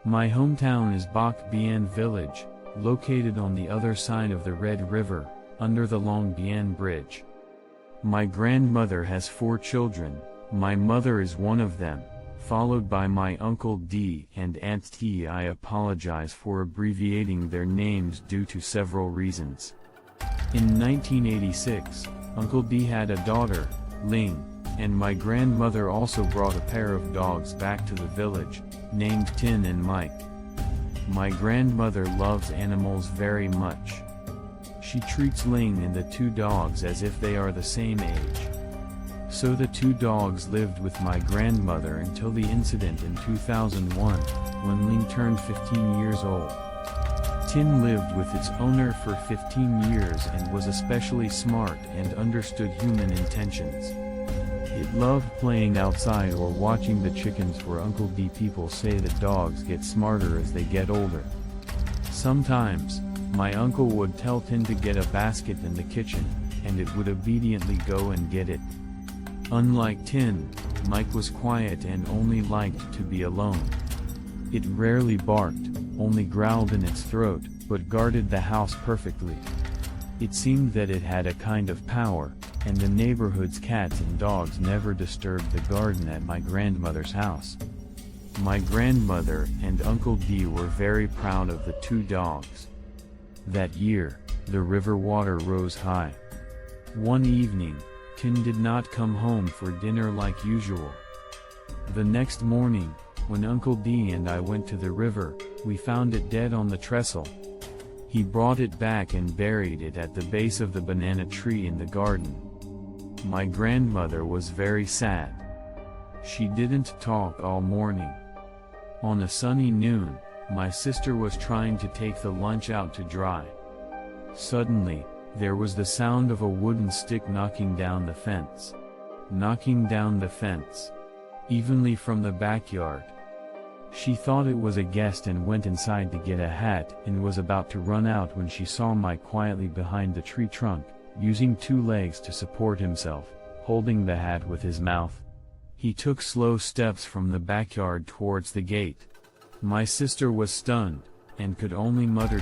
My hometown is Bac Bien Village, located on the other side of the Red River, under the Long Bien Bridge. My grandmother has 4 children, my mother is one of them, followed by my Uncle D and Aunt T. I apologize for abbreviating their names due to several reasons. In 1986, Uncle D had a daughter, Ling, and my grandmother also brought a pair of dogs back to the village, named Tin and Mike. My grandmother loves animals very much. She treats Ling and the 2 dogs as if they are the same age. So the 2 dogs lived with my grandmother until the incident in 2001, when Ling turned 15 years old. Tin lived with its owner for 15 years and was especially smart and understood human intentions. It loved playing outside or watching the chickens for Uncle D. People say that dogs get smarter as they get older. Sometimes, my uncle would tell Tin to get a basket in the kitchen, and it would obediently go and get it. Unlike Tin, Mike was quiet and only liked to be alone. It rarely barked, only growled in its throat, but guarded the house perfectly. It seemed that it had a kind of power, and the neighborhood's cats and dogs never disturbed the garden at my grandmother's house. My grandmother and Uncle D were very proud of the 2 dogs. That year, the river water rose high. One evening, Tin did not come home for dinner like usual. The next morning, when Uncle D and I went to the river, we found it dead on the trestle. He brought it back and buried it at the base of the banana tree in the garden. My grandmother was very sad. She didn't talk all morning. On a sunny noon, my sister was trying to take the lunch out to dry. Suddenly, there was the sound of a wooden stick knocking down the fence. Knocking down the fence. Evenly from the backyard. She thought it was a guest and went inside to get a hat and was about to run out when she saw Mike quietly behind the tree trunk, using 2 legs to support himself, holding the hat with his mouth. He took slow steps from the backyard towards the gate. My sister was stunned, and could only mutter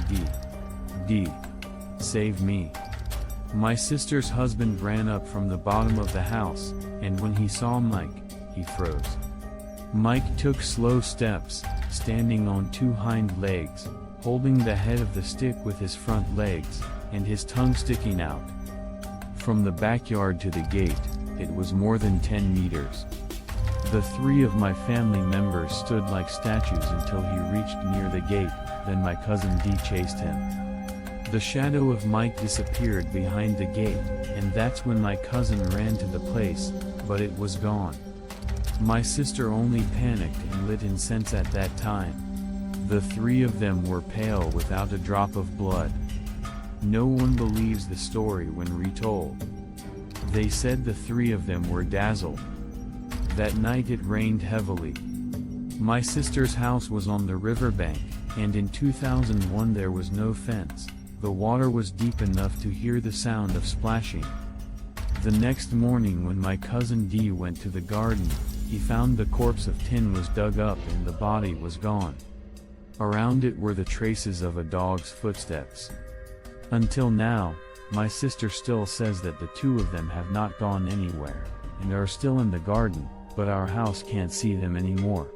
D. Save me. My sister's husband ran up from the bottom of the house, and when he saw Mike, he froze. Mike took slow steps, standing on 2 hind legs, holding the head of the stick with his front legs, and his tongue sticking out. From the backyard to the gate, it was more than 10 meters. The 3 of my family members stood like statues until he reached near the gate, then my cousin D chased him. The shadow of Mike disappeared behind the gate, and that's when my cousin ran to the place, but it was gone. My sister only panicked and lit incense at that time. The 3 of them were pale without a drop of blood. No one believes the story when retold. They said the 3 of them were dazzled. That night it rained heavily. My sister's house was on the riverbank, and in 2001 there was no fence. The water was deep enough to hear the sound of splashing. The next morning when my cousin D went to the garden, he found the corpse of Tin was dug up and the body was gone. Around it were the traces of a dog's footsteps. Until now, my sister still says that the 2 of them have not gone anywhere, and are still in the garden, but our house can't see them anymore.